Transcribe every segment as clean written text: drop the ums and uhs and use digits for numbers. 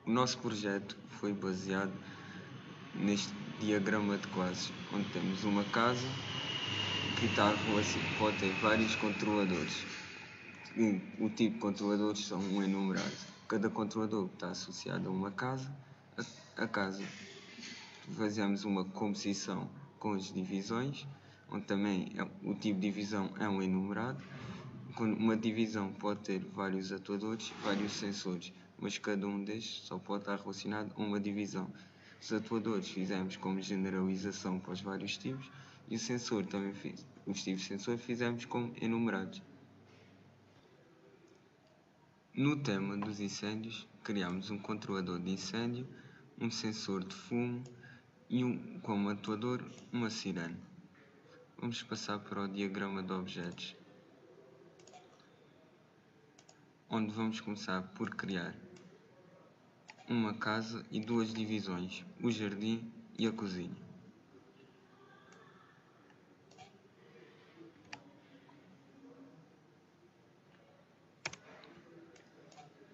O nosso projeto foi baseado neste diagrama de classes, onde temos uma casa que pode ter vários controladores. O tipo de controladores são um enumerado. Cada controlador está associado a uma casa. A casa fazemos uma composição com as divisões, onde também o tipo de divisão é um enumerado. Uma divisão pode ter vários atuadores, vários sensores, mas cada um destes só pode estar relacionado a uma divisão. Os atuadores fizemos como generalização para os vários tipos e o sensor também os tipos de sensor fizemos como enumerados. No tema dos incêndios, criamos um controlador de incêndio, um sensor de fumo e como atuador uma sirene. Vamos passar para o diagrama de objetos, onde vamos começar por criar uma casa e duas divisões, o jardim e a cozinha.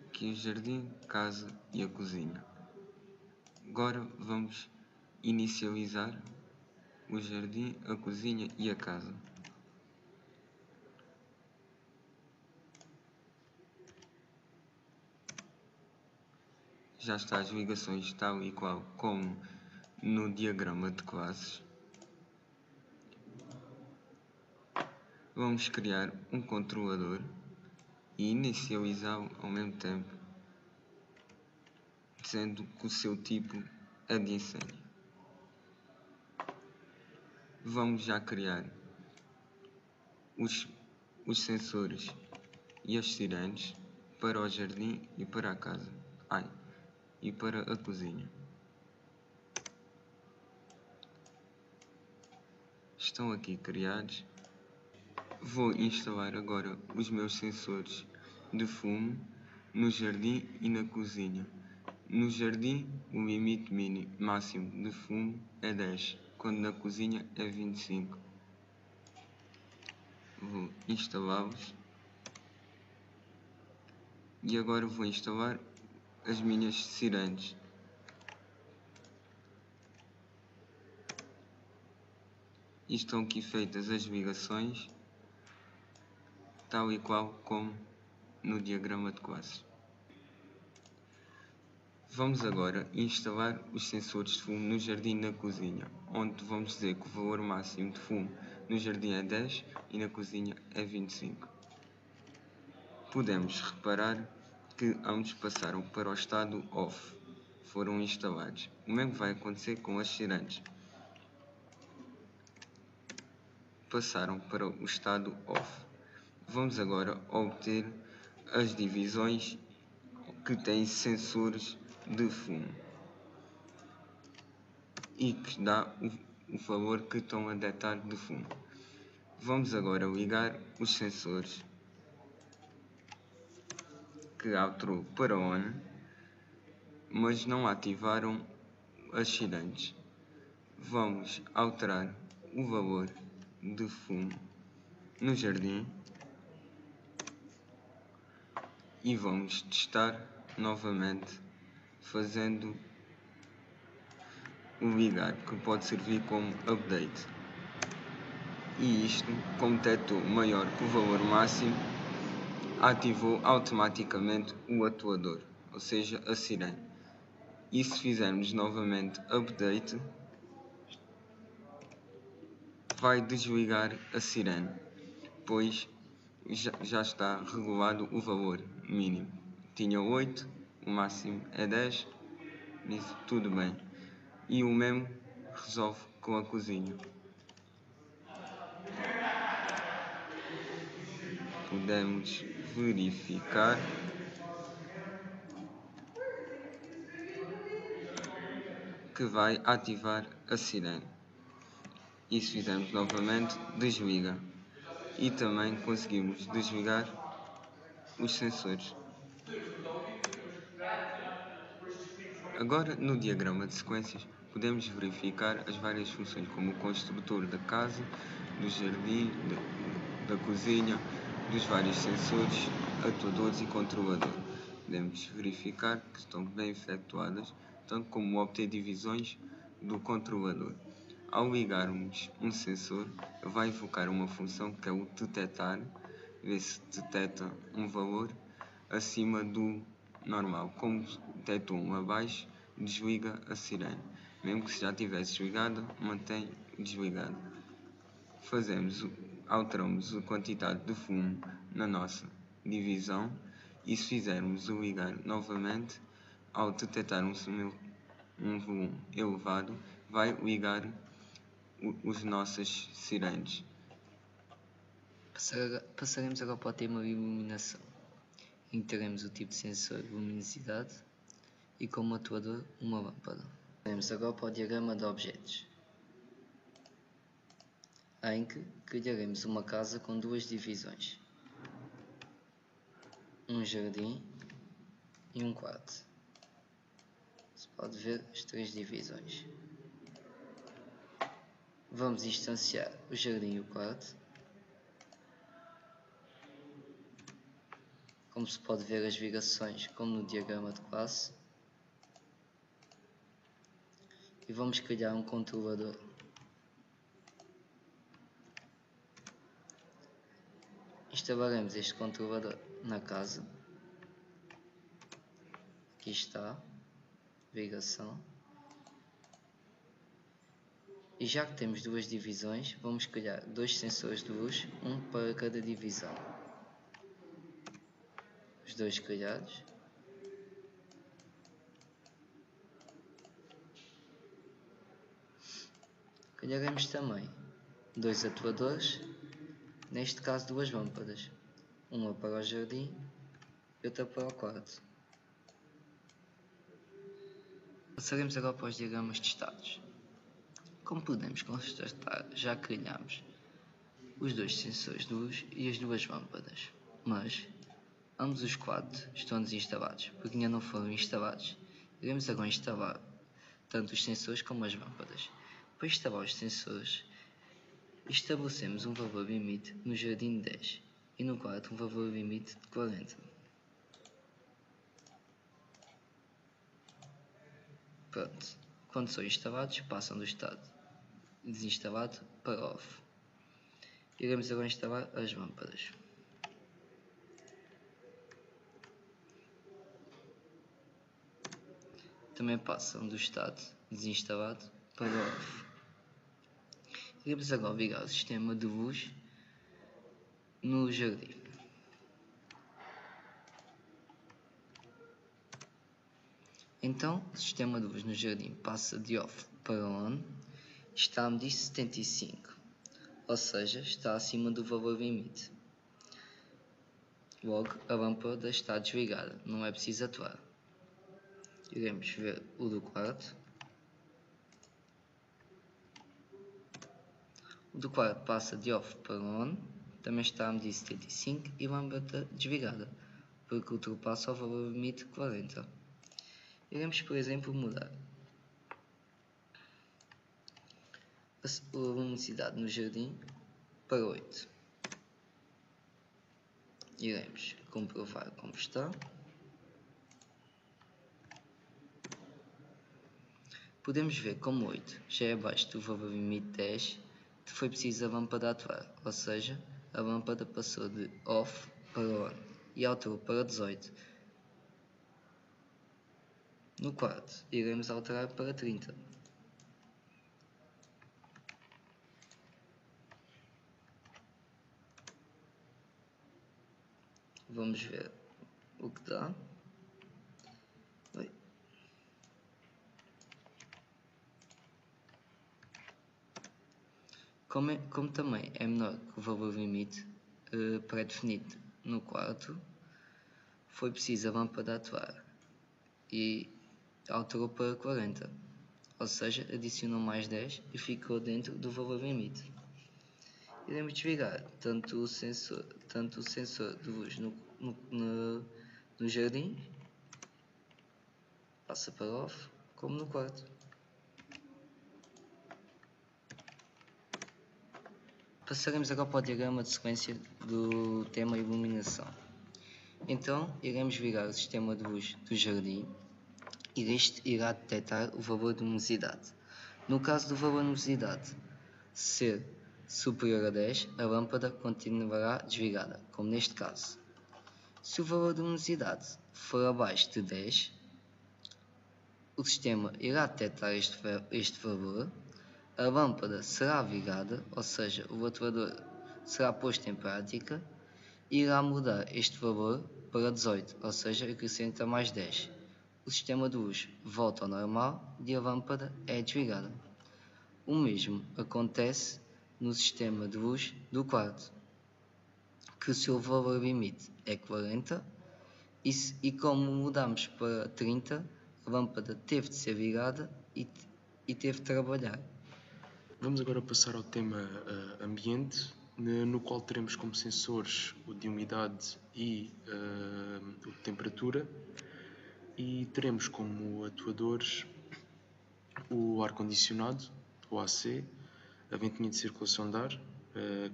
Aqui o jardim, casa e a cozinha. Agora vamos inicializar o jardim, a cozinha e a casa. Já está as ligações tal e qual como no diagrama de classes. Vamos criar um controlador e inicializá-lo ao mesmo tempo, dizendo que o seu tipo é de incêndio. Vamos já criar os sensores e as sirenes para o jardim e para a casa. E para a cozinha. Estão aqui criados. Vou instalar agora os meus sensores de fumo no jardim e na cozinha. No jardim, o limite máximo de fumo é 10, quando na cozinha é 25. Vou instalá-los. E agora vou instalar as minhas sirenes. E estão aqui feitas as ligações, tal e qual como no diagrama de classes. Vamos agora instalar os sensores de fumo no jardim e na cozinha, onde vamos dizer que o valor máximo de fumo no jardim é 10 e na cozinha é 25. Podemos reparar que ambos passaram para o estado off, foram instalados. O mesmo vai acontecer com as sirenes. Passaram para o estado off. Vamos agora obter as divisões que têm sensores de fumo e que dá o valor que estão a detectar de fumo. Vamos agora ligar os sensores que alterou para on, mas não ativaram as sirenes. Vamos alterar o valor de fumo no jardim e vamos testar novamente fazendo o ligar, que pode servir como update. E isto, como detectou maior que o valor máximo, ativou automaticamente o atuador, ou seja, a sirene. E se fizermos novamente update, vai desligar a sirene, pois já está regulado o valor mínimo. Tinha 8, o máximo é 10, isso tudo bem. E o mesmo resolve com a cozinha. Podemos verificar que vai ativar a sirene. E se fizermos novamente, desliga. E também conseguimos desligar os sensores. Agora, no diagrama de sequências, podemos verificar as várias funções, como o construtor da casa, do jardim, da cozinha, dos vários sensores, atuadores e controlador. podemos verificar que estão bem efetuadas, tanto como obter divisões do controlador. Ao ligarmos um sensor, vai invocar uma função que é o detectar, ver se detecta um valor acima do normal. Como detectou um abaixo, desliga a sirene. Mesmo que já estivesse desligada, mantém desligada. Alteramos a quantidade de fumo na nossa divisão e se fizermos o ligar novamente, ao detectar um volume elevado, vai ligar as nossas sirenes. Passaremos agora para o tema de iluminação, em que teremos o tipo de sensor de luminosidade e como atuador uma lâmpada. Passaremos agora para o diagrama de objetos, em que criaremos uma casa com duas divisões, um jardim e um quarto. Se pode ver as três divisões. Vamos instanciar o jardim e o quarto. Como se pode ver as ligações como no diagrama de classe. E vamos criar um controlador. Instalaremos este controlador na casa. Aqui está, ligação. E já que temos duas divisões, vamos criar dois sensores de luz, um para cada divisão. Os dois criados. Criaremos também dois atuadores, neste caso duas lâmpadas, uma para o jardim e outra para o quarto. Passaremos agora para os diagramas de estados. Como podemos constatar, já criamos os dois sensores de luz e as duas lâmpadas, mas ambos os quatro estão desinstalados, porque ainda não foram instalados. Iremos agora instalar tanto os sensores como as lâmpadas. Para instalar os sensores, estabelecemos um valor limite no jardim de 10 e no quarto um valor limite de 40. Pronto, quando são instalados, passam do estado desinstalado para off. Iremos agora instalar as lâmpadas. Também passam do estado desinstalado para off. Iremos agora ligar o sistema de luz no jardim. Então, o sistema de luz no jardim passa de off para on, está a medir 75, ou seja, está acima do valor limite. Logo, a lâmpada está desligada, não é preciso atuar. Iremos ver o do quarto. O do quarto passa de off para on, também está a medir 75 e a lâmpada desligada, porque ultrapassa o valor limite 40. Iremos, por exemplo, mudar a luminosidade no jardim para 8. Iremos comprovar como está. Podemos ver como 8 já é abaixo do valor limite 10, que foi preciso a lâmpada atuar, ou seja, a lâmpada passou de off para on e alterou para 18. No quarto, iremos alterar para 30. Vamos ver o que dá. Como também é menor que o valor limite pré-definido no quarto, foi preciso a lâmpada atuar e alterou para 40, ou seja, adicionou mais 10 e ficou dentro do valor limite. Iremos desligar tanto o sensor de luz no jardim, passa para off, como no quarto. Passaremos agora para o diagrama de sequência do tema iluminação, Então iremos virar o sistema de luz do jardim e este irá detectar o valor de luminosidade. No caso do valor de luminosidade ser superior a 10, a lâmpada continuará desligada, como neste caso. Se o valor de luminosidade for abaixo de 10, o sistema irá detectar este valor, a lâmpada será ligada, ou seja, o atuador será posto em prática e irá mudar este valor para 18, ou seja, acrescenta mais 10. O sistema de luz volta ao normal e a lâmpada é desligada. O mesmo acontece no sistema de luz do quarto, que o seu valor limite é 40 e como mudamos para 30, a lâmpada teve de ser ligada e teve de trabalhar. Vamos agora passar ao tema ambiente, no qual teremos como sensores o de umidade e o de temperatura, e teremos como atuadores o ar-condicionado, o AC, a ventoinha de circulação de ar,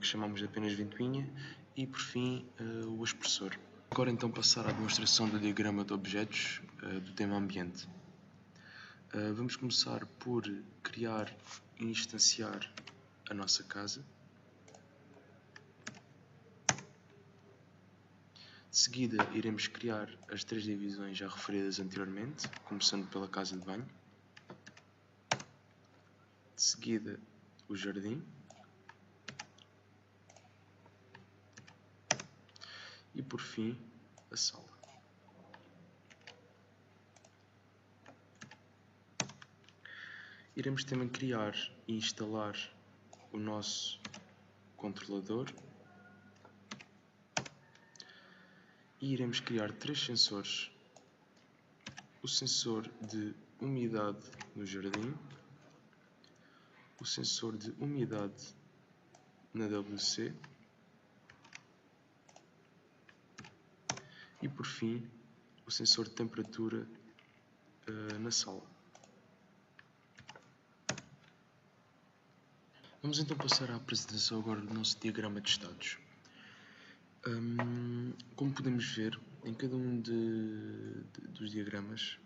que chamamos de apenas ventoinha, e por fim o aspersor. Agora então passar à demonstração do diagrama de objetos do tema ambiente. Vamos começar por criar e instanciar a nossa casa. De seguida iremos criar as 3 divisões já referidas anteriormente, começando pela casa de banho. De seguida o jardim. E por fim a sala. Iremos também criar e instalar o nosso controlador. E iremos criar 3 sensores. O sensor de umidade no jardim, o sensor de umidade na WC e por fim o sensor de temperatura na sala. Vamos então passar à apresentação agora do nosso diagrama de estados. Como podemos ver, em cada um dos diagramas,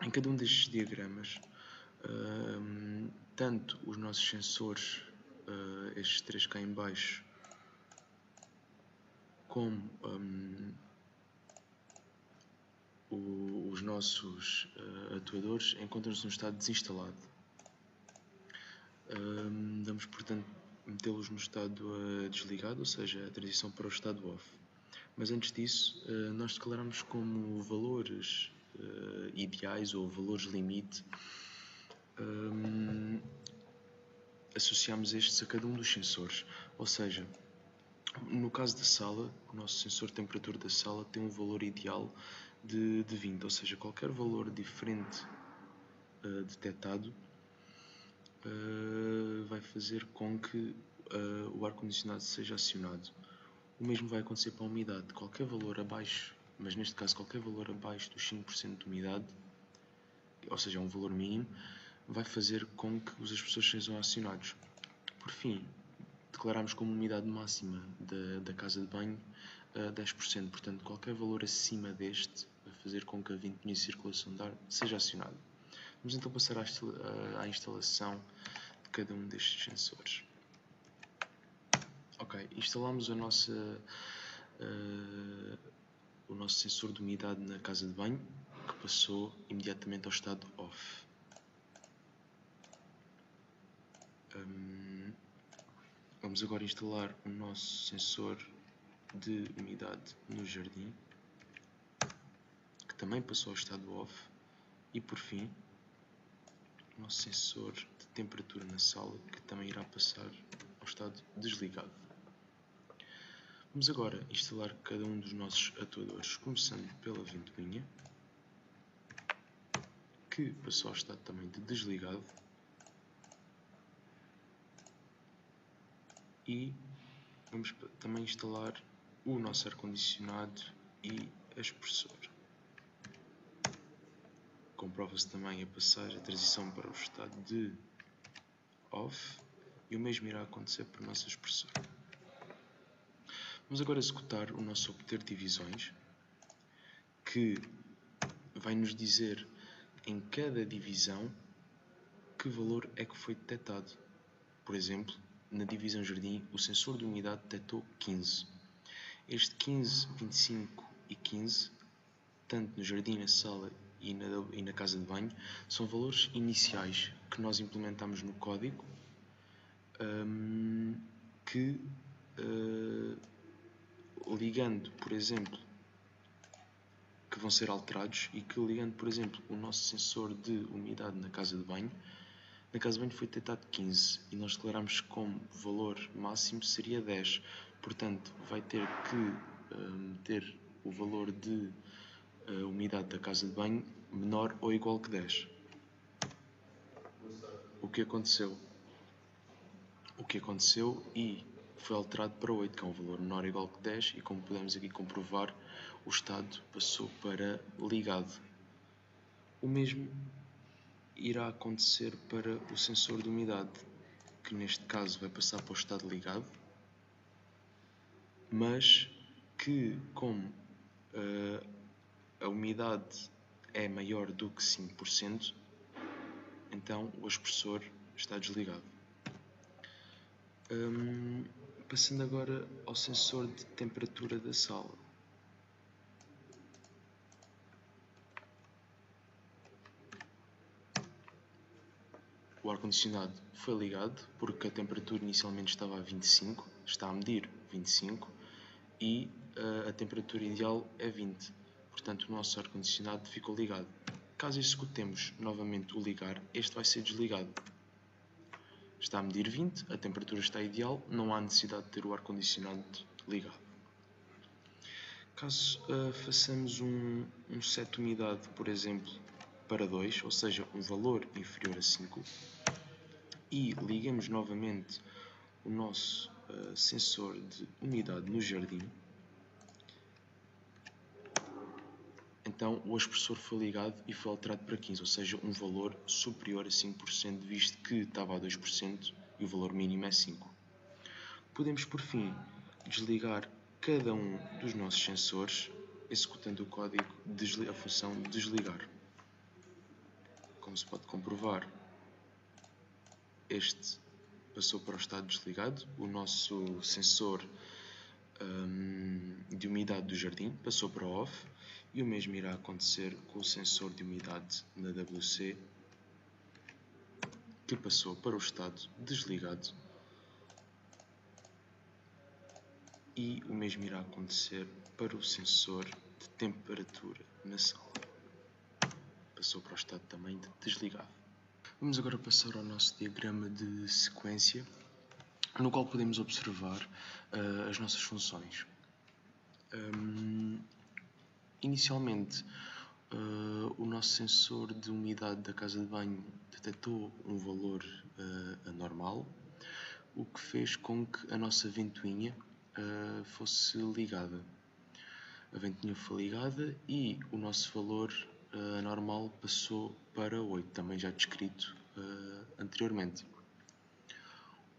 em cada um destes diagramas, tanto os nossos sensores, estes 3 cá em baixo, como os nossos atuadores encontram-se no estado desinstalado. Vamos, portanto, metê-los no estado desligado, ou seja, a transição para o estado off. Mas antes disso, nós declaramos como valores ideais ou valores limite, associamos estes a cada um dos sensores. Ou seja, no caso da sala, o nosso sensor de temperatura da sala tem um valor ideal de 20, ou seja, qualquer valor diferente detectado vai fazer com que o ar-condicionado seja acionado. O mesmo vai acontecer para a umidade. Qualquer valor abaixo, mas neste caso qualquer valor abaixo dos 5% de umidade, ou seja, um valor mínimo, vai fazer com que os aspersores sejam acionados. Por fim, declaramos como umidade máxima da casa de banho 10%, portanto qualquer valor acima deste vai fazer com que a ventoinha de circulação de ar seja acionada. Vamos então passar à instalação de cada um destes sensores. Ok, instalamos o nosso sensor de umidade na casa de banho, que passou imediatamente ao estado off. Vamos agora instalar o nosso sensor de umidade no jardim, que também passou ao estado off, e por fim o nosso sensor de temperatura na sala, que também irá passar ao estado desligado. Vamos agora instalar cada um dos nossos atuadores, começando pela ventoinha, que passou ao estado também de desligado, e vamos também instalar o nosso ar-condicionado e aspersor. Comprova-se também a transição para o estado de off, e o mesmo irá acontecer para o nosso aspersor. Vamos agora executar o nosso obter divisões, que vai nos dizer em cada divisão que valor é que foi detectado. Por exemplo, na divisão jardim, o sensor de umidade detectou 15. Este 15, 25 e 15, tanto no jardim, na sala e na casa de banho, são valores iniciais que nós implementamos no código, que ligando, por exemplo, que vão ser alterados e que ligando, por exemplo, o nosso sensor de umidade na casa de banho foi detectado 15 e nós declaramos que como valor máximo seria 10. Portanto, vai ter que ter o valor de umidade da casa de banho menor ou igual que 10. O que aconteceu? E foi alterado para 8, que é um valor menor ou igual que 10, e como podemos aqui comprovar, o estado passou para ligado. O mesmo irá acontecer para o sensor de umidade, que neste caso vai passar para o estado ligado, mas que como a umidade é maior do que 5%, então o expressor está desligado. Passando agora ao sensor de temperatura da sala. O ar-condicionado foi ligado porque a temperatura inicialmente estava a 25, está a medir 25 e a temperatura ideal é 20. Portanto, o nosso ar-condicionado ficou ligado. Caso executemos novamente o ligar, este vai ser desligado. Está a medir 20, a temperatura está ideal, não há necessidade de ter o ar-condicionado ligado. Caso façamos um set de umidade, por exemplo, para 2, ou seja, um valor inferior a 5, e ligamos novamente o nosso sensor de umidade no jardim, então o expressor foi ligado e foi alterado para 15, ou seja, um valor superior a 5%, visto que estava a 2% e o valor mínimo é 5. Podemos, por fim, desligar cada um dos nossos sensores, executando o código a função desligar. Como se pode comprovar, este passou para o estado desligado, o nosso sensor de umidade do jardim passou para off, e o mesmo irá acontecer com o sensor de umidade na WC, que passou para o estado desligado, e o mesmo irá acontecer para o sensor de temperatura na sala, passou para o estado também de desligado. Vamos agora passar ao nosso diagrama de sequência, no qual podemos observar as nossas funções. Inicialmente, o nosso sensor de umidade da casa de banho detectou um valor anormal, o que fez com que a nossa ventoinha fosse ligada. A ventoinha foi ligada e o nosso valor anormal passou para 8, também já descrito anteriormente.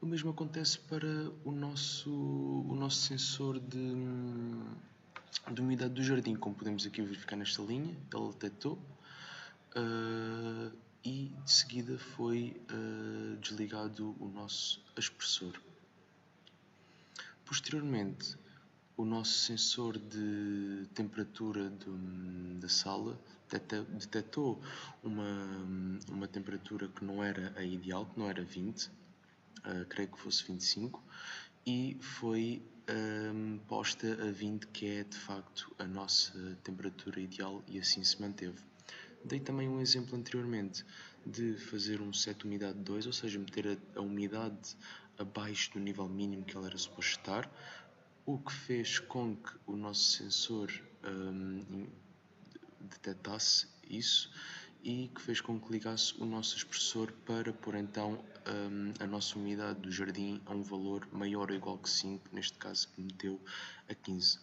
O mesmo acontece para o nosso sensor de umidade do jardim, como podemos aqui verificar nesta linha, ele detectou e de seguida foi desligado o nosso expressor. Posteriormente, o nosso sensor de temperatura da sala detectou uma temperatura que não era a ideal, que não era 20, creio que fosse 25, e foi posta a 20, que é de facto a nossa temperatura ideal, e assim se manteve. Dei também um exemplo anteriormente de fazer um set de umidade 2, ou seja, meter a umidade abaixo do nível mínimo que ela era suposto estar, o que fez com que o nosso sensor detectasse isso e que fez com que ligasse o nosso expressor para pôr então a nossa umidade do jardim a um valor maior ou igual que 5, neste caso que meteu a 15.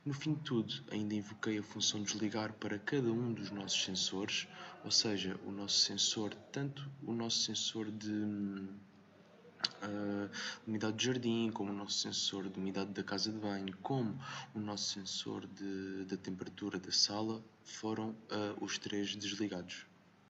No fim de tudo, ainda invoquei a função desligar para cada um dos nossos sensores, ou seja, o nosso sensor, tanto o nosso sensor de de umidade de jardim, como o nosso sensor de umidade da casa de banho, como o nosso sensor da temperatura da sala, foram os três desligados.